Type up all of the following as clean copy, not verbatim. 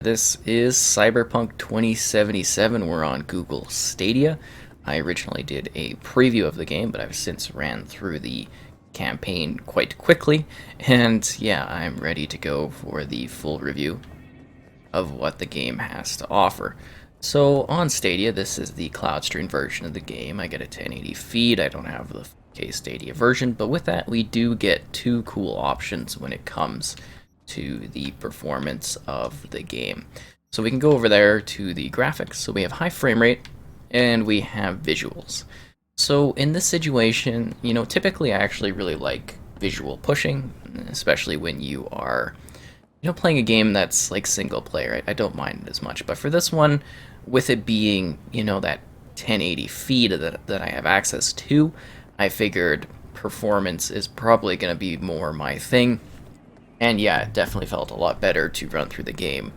This is Cyberpunk 2077. We're on Google Stadia. I originally did a preview of the game, but I've since ran through the campaign quite quickly. And yeah, I'm ready to go for the full review of what the game has to offer. So on Stadia, this is the cloud stream version of the game. I get a 1080 feed. I don't have the 4K Stadia version, but with that, we do get two cool options when it comes to the performance of the game. So we can go over there to the graphics. So we have high frame rate and we have visuals. So in this situation, typically I actually really like visual pushing, especially when you are, playing a game that's like single player. I don't mind it as much. But for this one, with it being, that 1080 feed that I have access to, I figured performance is probably going to be more my thing. And yeah, it definitely felt a lot better to run through the game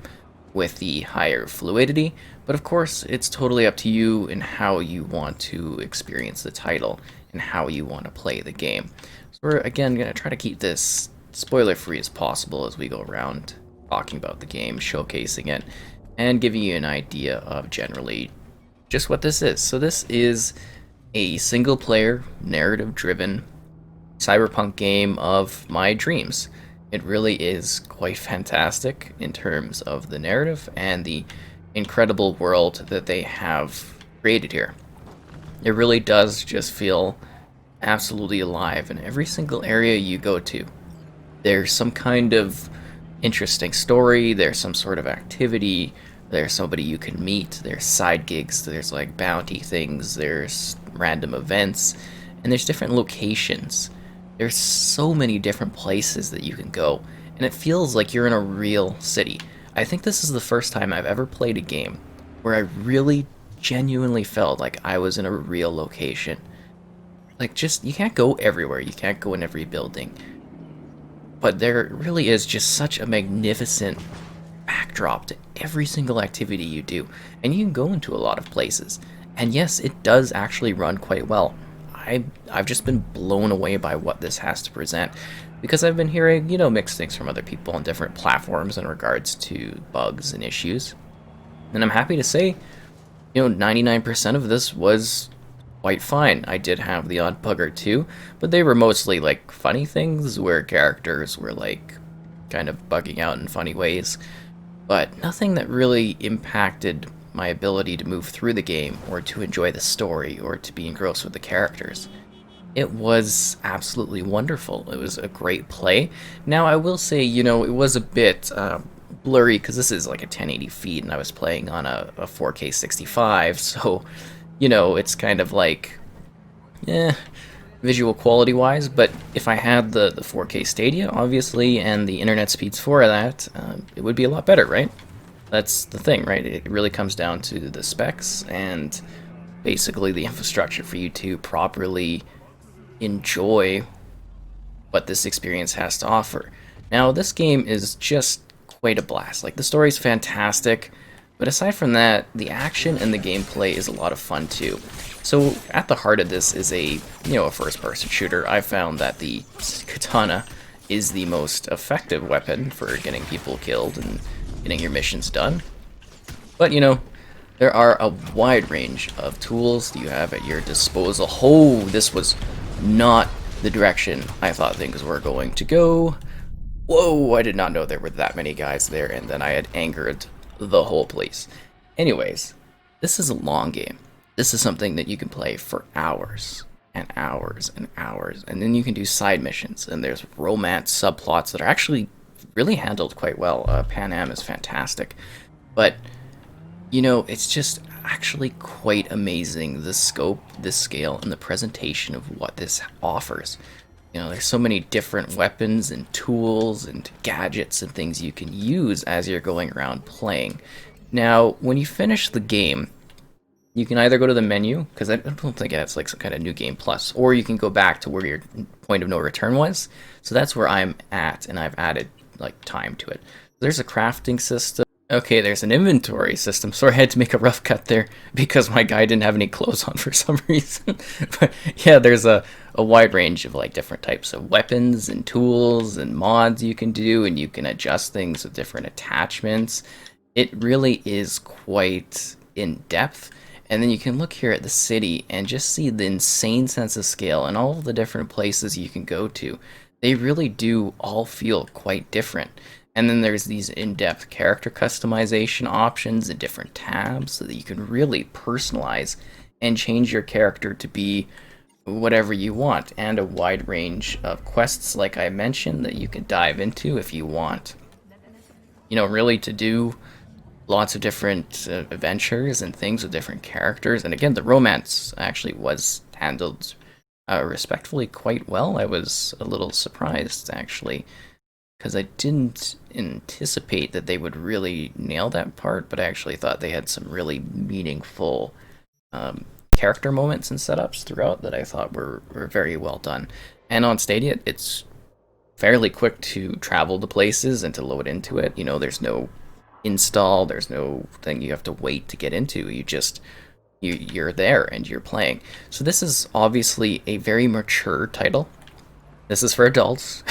with the higher fluidity. But of course, it's totally up to you and how you want to experience the title and how you want to play the game. So we're again going to try to keep this spoiler free as possible as we go around talking about the game, showcasing it, and giving you an idea of generally just what this is. So this is a single player, narrative driven cyberpunk game of my dreams. It really is quite fantastic in terms of the narrative and the incredible world that they have created here. It really does just feel absolutely alive in every single area you go to. There's some kind of interesting story, there's some sort of activity, there's somebody you can meet, there's side gigs, there's like bounty things, there's random events, and there's different locations. There's so many different places that you can go, and it feels like you're in a real city. I think this is the first time I've ever played a game where I really genuinely felt like I was in a real location. Like, just, you can't go everywhere, you can't go in every building, but there really is just such a magnificent backdrop to every single activity you do, and you can go into a lot of places. And yes, it does actually run quite well. I've just been blown away by what this has to present, because I've been hearing, mixed things from other people on different platforms in regards to bugs and issues. And I'm happy to say, 99% of this was quite fine. I did have the odd bug or two, but they were mostly like funny things where characters were like kind of bugging out in funny ways, but nothing that really impacted my ability to move through the game or to enjoy the story or to be engrossed with the characters. It was absolutely wonderful. It was a great play. Now, I will say, it was a bit blurry because this is like a 1080 feed and I was playing on a 4K 65, so, it's kind of like, visual quality wise, but if I had the 4K Stadia, obviously, and the internet speeds for that, it would be a lot better, right? That's the thing, right? It really comes down to the specs and basically the infrastructure for you to properly enjoy what this experience has to offer. Now, this game is just quite a blast. Like, the story's fantastic, but aside from that, the action and the gameplay is a lot of fun too. So, at the heart of this is a first-person shooter. I found that the katana is the most effective weapon for getting people killed and getting your missions done. But, there are a wide range of tools you have at your disposal. Oh, this was not the direction I thought things were going to go. Whoa, I did not know there were that many guys there, and then I had angered the whole place. Anyways, this is a long game. This is something that you can play for hours and hours and hours, and then you can do side missions, and there's romance subplots that are actually really handled quite well. Pan Am is fantastic, but it's just actually quite amazing, the scope, the scale, and the presentation of what this offers. There's so many different weapons and tools and gadgets and things you can use as you're going around playing. Now, when you finish the game, you can either go to the menu, because I don't think it's like some kind of new game plus, or you can go back to where your point of no return was. So that's where I'm at, and I've added like time to it. There's a crafting system. Okay, there's an inventory system. Sorry, I had to make a rough cut there because my guy didn't have any clothes on for some reason. But yeah, there's a wide range of like different types of weapons and tools and mods you can do, and you can adjust things with different attachments. It really is quite in depth. And then you can look here at the city and just see the insane sense of scale and all of the different places you can go to. They really do all feel quite different. And then there's these in-depth character customization options and different tabs so that you can really personalize and change your character to be whatever you want, and a wide range of quests, like I mentioned, that you can dive into if you want. Really to do lots of different adventures and things with different characters. And again, the romance actually was handled respectfully quite well. I was a little surprised, actually, because I didn't anticipate that they would really nail that part, but I actually thought they had some really meaningful um, character moments and setups throughout that I thought were very well done. And on Stadia, it's fairly quick to travel to places and to load into it. There's no install, there's no thing you have to wait to get into. You're there and you're playing. So this is obviously a very mature title. This is for adults.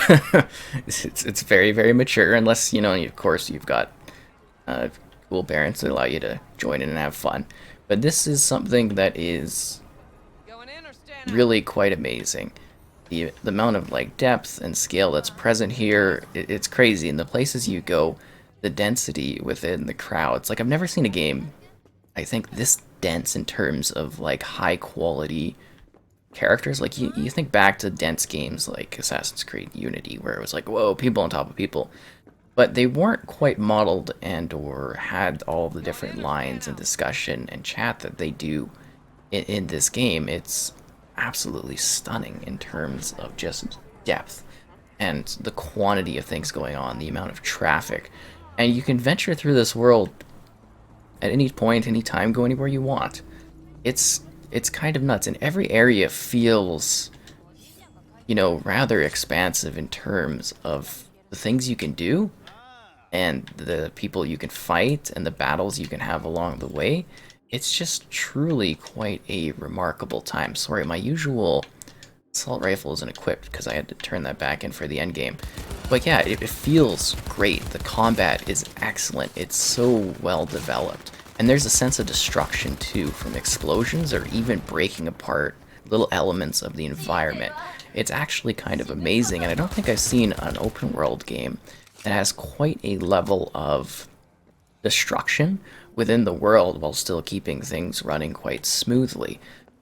It's very, very mature, unless, of course, you've got cool parents that allow you to join in and have fun. But this is something that is really quite amazing. The amount of like depth and scale that's present here, it's crazy. And the places you go, the density within the crowds. Like, I've never seen a game, I think, this dense in terms of like high quality characters. Like, you think back to dense games like Assassin's Creed Unity, where it was like, whoa, people on top of people. But they weren't quite modeled and or had all the different lines and discussion and chat that they do in this game. It's absolutely stunning in terms of just depth and the quantity of things going on, the amount of traffic. And you can venture through this world at any point, any time, go anywhere you want. It's kind of nuts, and every area feels, rather expansive in terms of the things you can do and the people you can fight and the battles you can have along the way. It's just truly quite a remarkable time. Sorry, my usual assault rifle isn't equipped because I had to turn that back in for the end game. But yeah, it feels great. The combat is excellent. It's so well developed. And there's a sense of destruction too, from explosions or even breaking apart little elements of the environment. It's actually kind of amazing, and I don't think I've seen an open world game that has quite a level of destruction within the world while still keeping things running quite smoothly.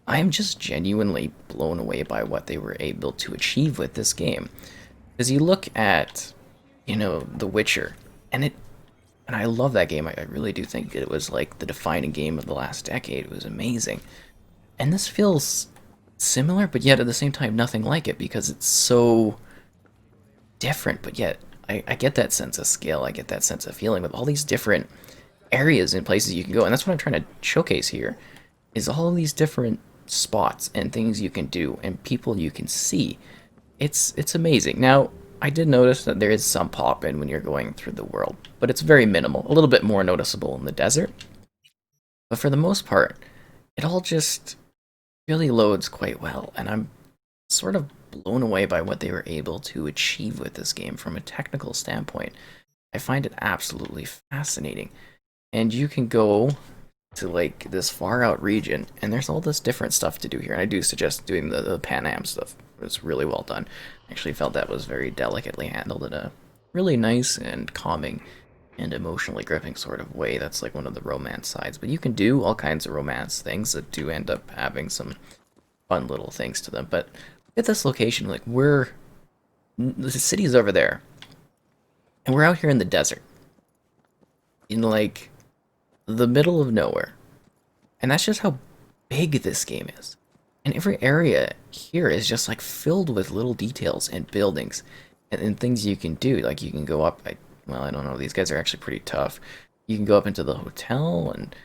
I'm just genuinely blown away by what they were able to achieve with this game. As you look at, The Witcher, and I love that game. I really do think it was like the defining game of the last decade. It was amazing. And this feels similar, but yet at the same time nothing like it, because it's so different, but yet I get that sense of scale. I get that sense of feeling with all these different areas and places you can go. And that's what I'm trying to showcase here, is all of these different spots and things you can do and people you can see. It's amazing. Now, I did notice that there is some pop-in when you're going through the world, but it's very minimal. A little bit more noticeable in the desert. But for the most part, it all just really loads quite well, and I'm sort of blown away by what they were able to achieve with this game from a technical standpoint. I find it absolutely fascinating. And you can go to like this far out region, and there's all this different stuff to do here. And I do suggest doing the Pan Am stuff. It's really well done. I actually felt that was very delicately handled in a really nice and calming and emotionally gripping sort of way. That's like one of the romance sides. But you can do all kinds of romance things that do end up having some fun little things to them. But look at this location. Like, the city's over there, and we're out here in the desert, in like the middle of nowhere. And that's just how big this game is. And every area here is just like filled with little details and buildings and things you can do. Like, you can go up, I don't know, these guys are actually pretty tough. You can go up into the hotel, and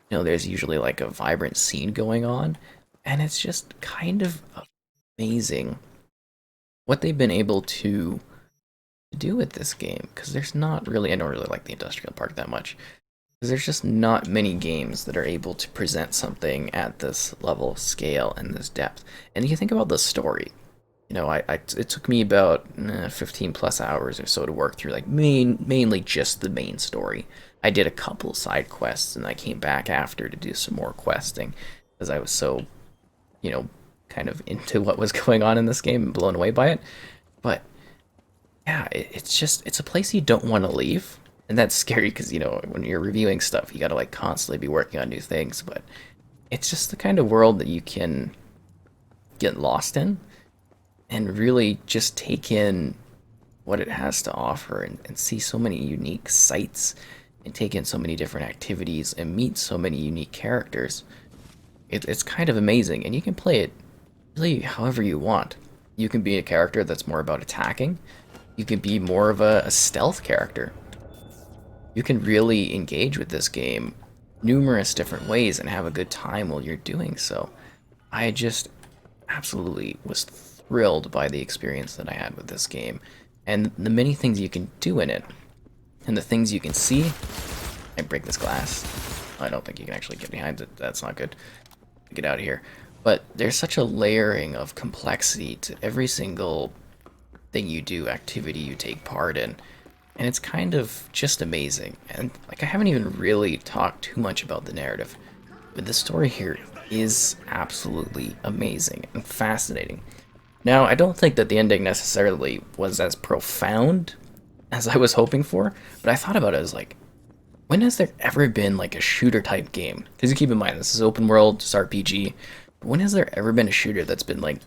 there's usually like a vibrant scene going on, and it's just kind of amazing what they've been able to do with this game, because there's not really, I don't really like the industrial park that much, because there's just not many games that are able to present something at this level of scale and this depth. And you think about the story, it took me about 15 plus hours or so to work through like mainly just the main story. I did a couple side quests and I came back after to do some more questing because I was so, you know, kind of into what was going on in this game and blown away by it. But yeah, it's a place you don't want to leave. And that's scary because, when you're reviewing stuff, you got to like constantly be working on new things. But it's just the kind of world that you can get lost in and really just take in what it has to offer and see so many unique sights and take in so many different activities and meet so many unique characters. It's kind of amazing, and you can play it really however you want. You can be a character that's more about attacking. You can be more of a stealth character. You can really engage with this game numerous different ways and have a good time while you're doing so. I just absolutely was thrilled by the experience that I had with this game and the many things you can do in it and the things you can see. I break this glass. I don't think you can actually get behind it. That's not good. Get out of here. But there's such a layering of complexity to every single thing you do, activity you take part in. And it's kind of just amazing. And like I haven't even really talked too much about the narrative, but the story here is absolutely amazing and fascinating. Now, I don't think that the ending necessarily was as profound as I was hoping for, but I thought about it as like, when has there ever been like a shooter type game? Because you keep in mind, this is open world, it's RPG, but when has there ever been a shooter that's been like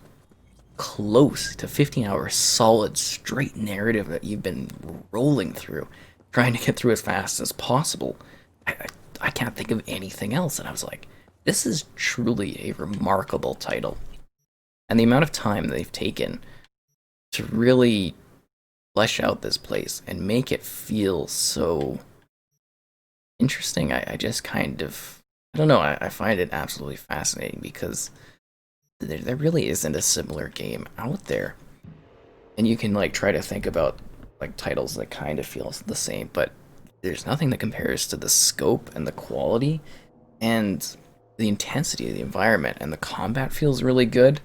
close to 15 hours solid straight narrative that you've been rolling through, trying to get through as fast as possible? I can't think of anything else, and I was like, this is truly a remarkable title. And the amount of time they've taken to really flesh out this place and make it feel so interesting, I just kind of, I don't know, I find it absolutely fascinating because there really isn't a similar game out there. And you can like try to think about like titles that kind of feel the same, but there's nothing that compares to the scope and the quality and the intensity of the environment, and the combat feels really good.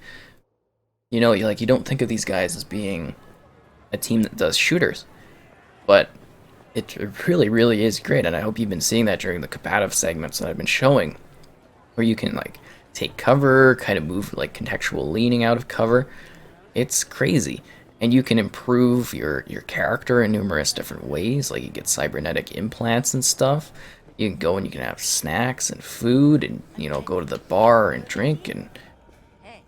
You don't think of these guys as being a team that does shooters, but it really, really is great, and I hope you've been seeing that during the combative segments that I've been showing, where you can like take cover, kind of move like contextual leaning out of cover. It's crazy. And you can improve your character in numerous different ways, like you get cybernetic implants and stuff. You can go and you can have snacks and food and, go to the bar and drink and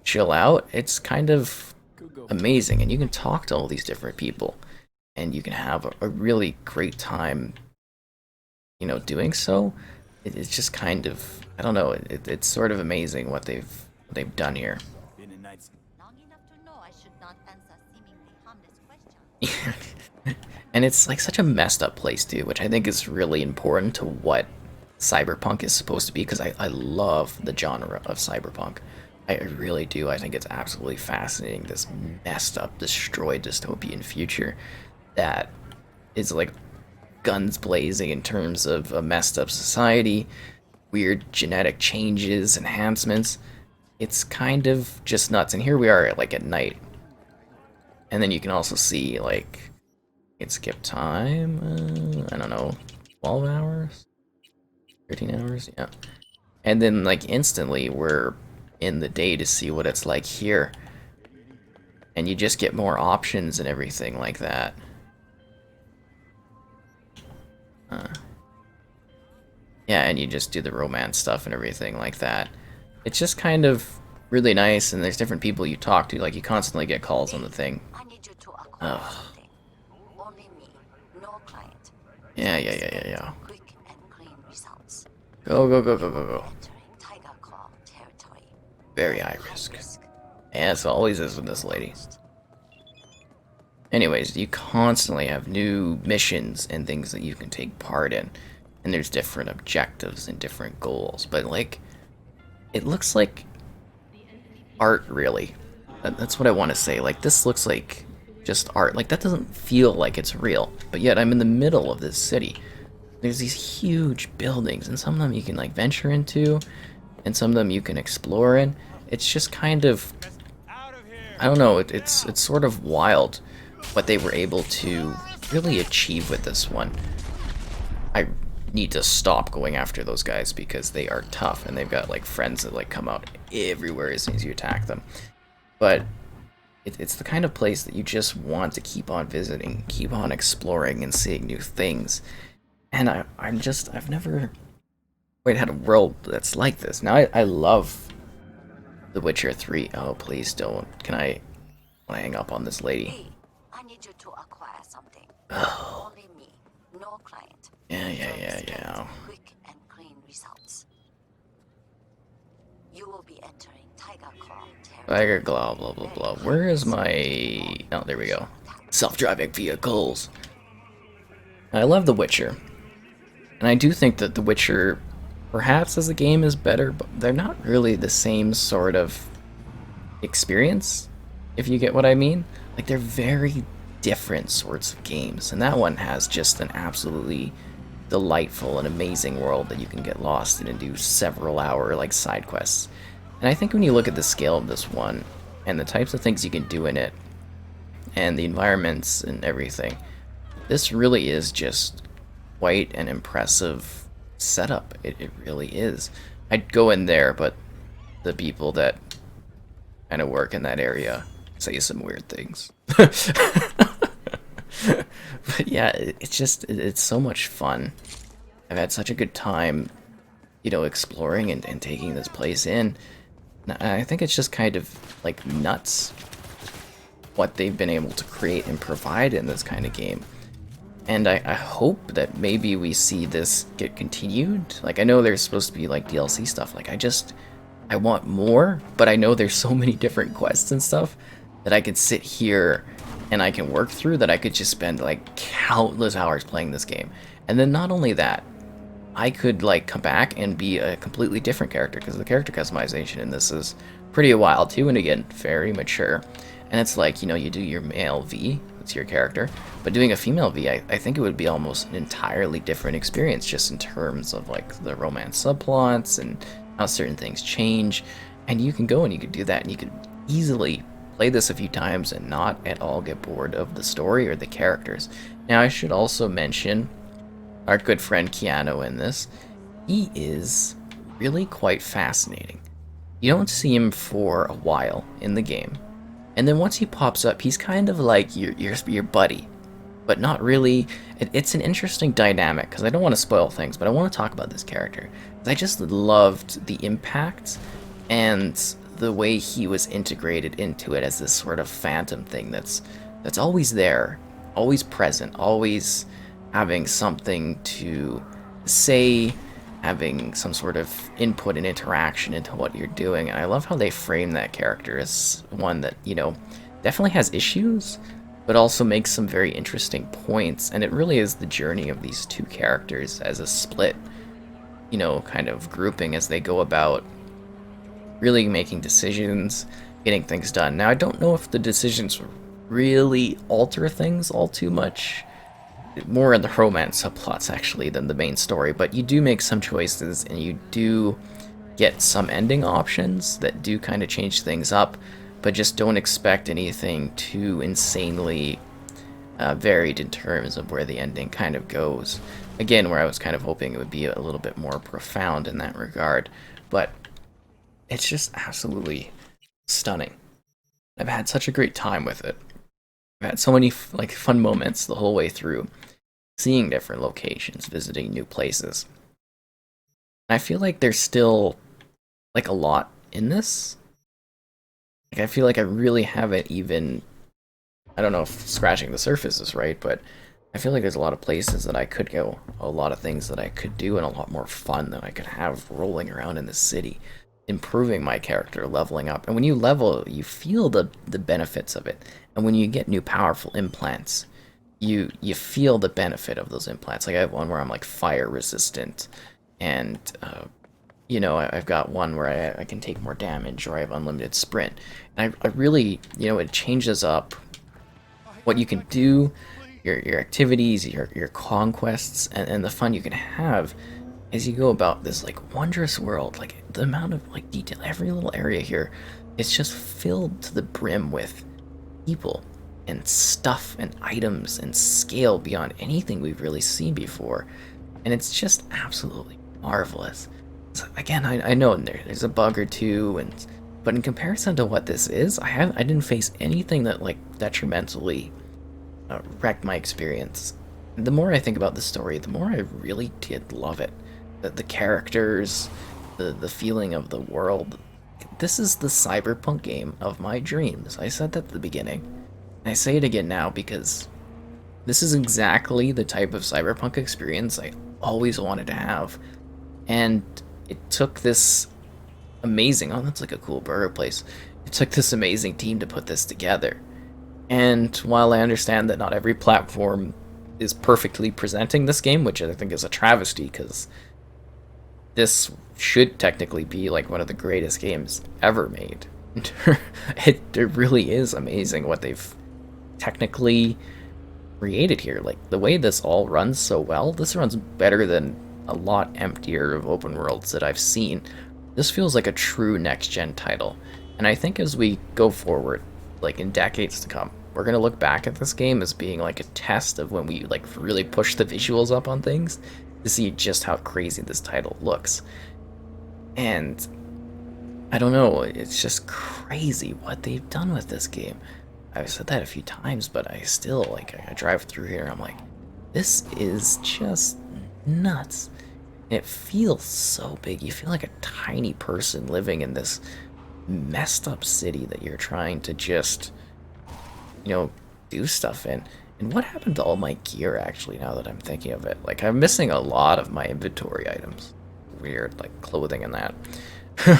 chill out. It's kind of amazing. And you can talk to all these different people and you can have a really great time, doing so. It's just kind of, I don't know, it's sort of amazing what they've done here. And it's like such a messed up place too, which I think is really important to what Cyberpunk is supposed to be, because I love the genre of Cyberpunk. I really do. I think it's absolutely fascinating, this messed up, destroyed dystopian future that is like guns blazing in terms of a messed up society, weird genetic changes, enhancements. It's kind of just nuts. And here we are like at night. And then you can also see like it skip time, I don't know, 12 hours? 13 hours? Yeah. And then like instantly we're in the day to see what it's like here. And you just get more options and everything like that. Yeah, and you just do the romance stuff and everything like that. It's just kind of really nice, and there's different people you talk to, like you constantly get calls on the thing. Ugh. Yeah. Go. Very high risk. As always is with this lady. Anyways, you constantly have new missions and things that you can take part in. And there's different objectives and different goals. But, like, it looks like art, really. That's what I want to say. Like, this looks like just art. Like, that doesn't feel like it's real. But yet, I'm in the middle of this city. There's these huge buildings, and some of them you can, like, venture into, and some of them you can explore in. It's just kind of I don't know, it's sort of wild what they were able to really achieve with this one. I need to stop going after those guys because they are tough and they've got like friends that like come out everywhere as soon as you attack them. But it's the kind of place that you just want to keep on visiting, keep on exploring and seeing new things. And I've never quite had a world that's like this. Now I love The Witcher 3. Oh, please don't. Can I hang up on this lady? Hey, I need you to acquire something. Oh, Only me, no client. yeah. Quick and clean results. You will be entering Tiger Claw territory. Tiger Claw, blah, blah, blah. Where is my... Oh, there we go. Self-driving vehicles. I love The Witcher. And I do think that The Witcher, perhaps as a game, is better, but they're not really the same sort of experience, if you get what I mean. Like, they're very different sorts of games. And that one has just an absolutely delightful and amazing world that you can get lost in and do several hour, like, side quests. And I think when you look at the scale of this one, and the types of things you can do in it, and the environments and everything, this really is just quite an impressive setup. It really is. I'd go in there, but the people that kind of work in that area say some weird things. But yeah, it's so much fun. I've had such a good time, exploring and taking this place in. I think it's just kind of like nuts what they've been able to create and provide in this kind of game. And I hope that maybe we see this get continued. Like, I know there's supposed to be like DLC stuff. Like, I want more, but I know there's so many different quests and stuff that I could sit here and I can work through that I could just spend like countless hours playing this game. And then not only that, I could like come back and be a completely different character, because the character customization in this is pretty wild too, and again, very mature. And it's like, you do your male V, it's your character, but doing a female V, I think it would be almost an entirely different experience, just in terms of like the romance subplots and how certain things change. And you can go and you could do that, and you could easily play this a few times and not at all get bored of the story or the characters. Now, I should also mention our good friend Keanu in this. He is really quite fascinating. You don't see him for a while in the game, and then once he pops up, he's kind of like your buddy, but not really. It's an interesting dynamic, because I don't want to spoil things, but I want to talk about this character. I just loved the impact and the way he was integrated into it as this sort of phantom thing that's always there, always present, always having something to say, having some sort of input and interaction into what you're doing. And I love how they frame that character as one that, definitely has issues, but also makes some very interesting points. And it really is the journey of these two characters as a split, kind of grouping as they go about really making decisions, getting things done. Now, I don't know if the decisions really alter things all too much. More in the romance subplots, actually, than the main story, but you do make some choices, and you do get some ending options that do kind of change things up, but just don't expect anything too insanely varied in terms of where the ending kind of goes. Again, where I was kind of hoping it would be a little bit more profound in that regard, but it's just absolutely stunning. I've had such a great time with it. I've had so many fun moments the whole way through, seeing different locations, visiting new places. I feel like there's still like a lot in this. Like, I feel like I really haven't even, I don't know if scratching the surface is right, but I feel like there's a lot of places that I could go, a lot of things that I could do, and a lot more fun that I could have rolling around in the city, improving my character, leveling up. And when you level, you feel the benefits of it. And when you get new powerful implants, you feel the benefit of those implants. Like, I have one where I'm like fire resistant, and I've got one where I can take more damage, or I have unlimited sprint. And I really, it changes up what you can do, your activities, your conquests, and the fun you can have as you go about this like wondrous world. Like, the amount of like detail, every little area here it's just filled to the brim with people and stuff and items and scale beyond anything we've really seen before. And it's just absolutely marvelous. So again, I know there's a bug or two, but in comparison to what this is, I didn't face anything that like detrimentally wrecked my experience. The more I think about the story, the more I really did love it. The characters, the feeling of the world. This is the cyberpunk game of my dreams. I said that at the beginning. And I say it again now because this is exactly the type of cyberpunk experience I always wanted to have. And it took this amazing, oh, that's like a cool burger place. It took this amazing team to put this together. And while I understand that not every platform is perfectly presenting this game, which I think is a travesty because this should technically be like one of the greatest games ever made. it really is amazing what they've technically created here. Like the way this all runs so well, this runs better than a lot emptier of open worlds that I've seen. This feels like a true next gen title. And I think as we go forward, like in decades to come, we're gonna look back at this game as being like a test of when we like really push the visuals up on things to see just how crazy this title looks. And I don't know, it's just crazy what they've done with this game. I've said that a few times, but I still, like, I drive through here and I'm like, this is just nuts. And it feels so big. You feel like a tiny person living in this messed up city that you're trying to just, do stuff in. And what happened to all my gear, actually, now that I'm thinking of it? Like, I'm missing a lot of my inventory items. Weird, like clothing and that.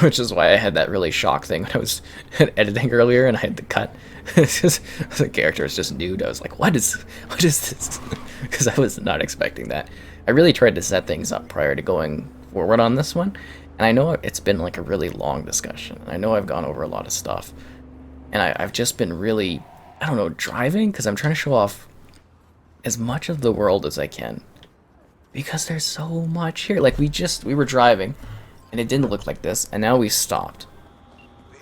Which is why I had that really shock thing when I was editing earlier and I had to cut. The character is just nude. I was like, what is this? Because I was not expecting that. I really tried to set things up prior to going forward on this one. And I know it's been like a really long discussion. I know I've gone over a lot of stuff. And I've just been really, I don't know, driving because I'm trying to show off as much of the world as I can. Because there's so much here. Like we were driving and it didn't look like this. And now we stopped.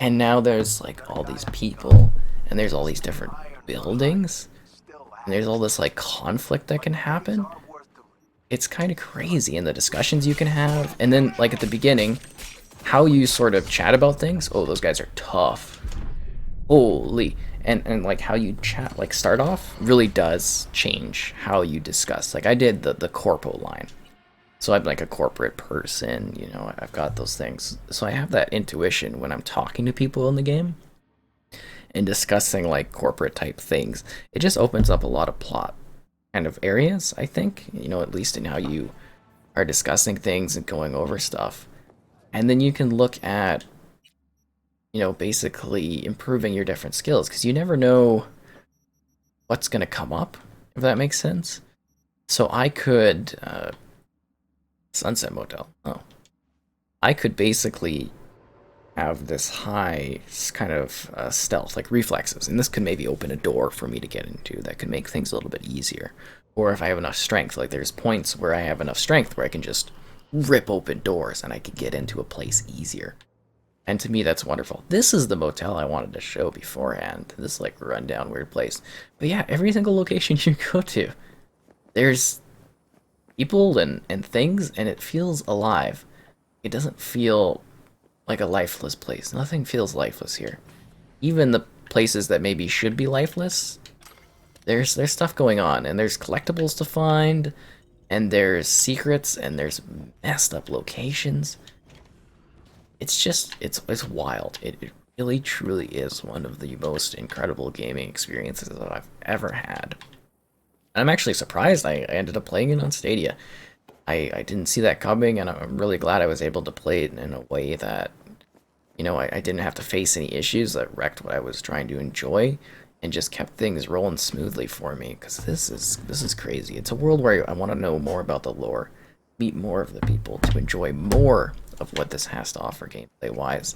And now there's like all these people. And there's all these different buildings. And there's all this like conflict that can happen. It's kind of crazy, and the discussions you can have. And then like at the beginning, how you sort of chat about things. Oh, those guys are tough. Holy. And like how you chat, like start off really does change how you discuss. Like I did the corpo line. So I'm like a corporate person, I've got those things. So I have that intuition when I'm talking to people in the game and discussing like corporate type things. It just opens up a lot of plot kind of areas, I think, at least in how you are discussing things and going over stuff. And then you can look at, basically improving your different skills because you never know what's going to come up, if that makes sense. So I could, Sunset Motel, oh. I could basically have this high kind of stealth, like reflexes, and this could maybe open a door for me to get into that could make things a little bit easier. Or if I have enough strength, like there's points where I have enough strength where I can just rip open doors and I could get into a place easier. And to me, that's wonderful. This is the motel I wanted to show beforehand. This like rundown weird place. But yeah, every single location you go to, there's people and things, and it feels alive. It doesn't feel like a lifeless place. Nothing feels lifeless here. Even the places that maybe should be lifeless, there's stuff going on, and there's collectibles to find, and there's secrets, and there's messed up locations. It's just, it's wild. It really truly is one of the most incredible gaming experiences that I've ever had. I'm actually surprised I ended up playing it on Stadia. I didn't see that coming, and I'm really glad I was able to play it in a way that, I didn't have to face any issues that wrecked what I was trying to enjoy, and just kept things rolling smoothly for me, because this is crazy. It's a world where I want to know more about the lore, meet more of the people, to enjoy more of what this has to offer gameplay-wise.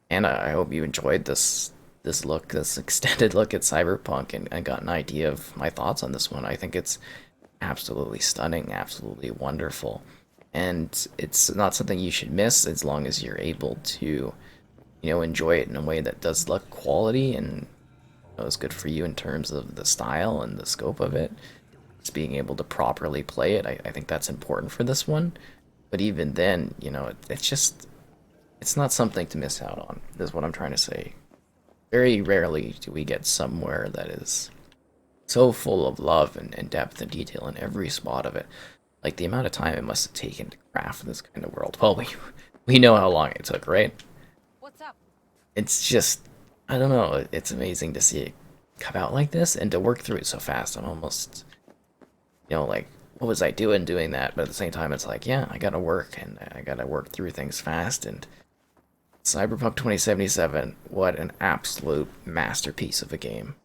And I hope you enjoyed this extended look at Cyberpunk, and got an idea of my thoughts on this one. I think it's absolutely stunning, absolutely wonderful, and it's not something you should miss as long as you're able to, enjoy it in a way that does look quality and is good for you in terms of the style and the scope of it. Just being able to properly play it, I think that's important for this one. But even then, it's not something to miss out on, is what I'm trying to say. Very rarely do we get somewhere that is so full of love and depth and detail in every spot of it. Like the amount of time it must have taken to craft this kind of world. Well, we know how long it took, right? What's up? It's just, I don't know, it's amazing to see it come out like this and to work through it so fast. I'm almost, like, what was I doing that? But at the same time, it's like, yeah, I gotta work and I gotta work through things fast. And Cyberpunk 2077, what an absolute masterpiece of a game.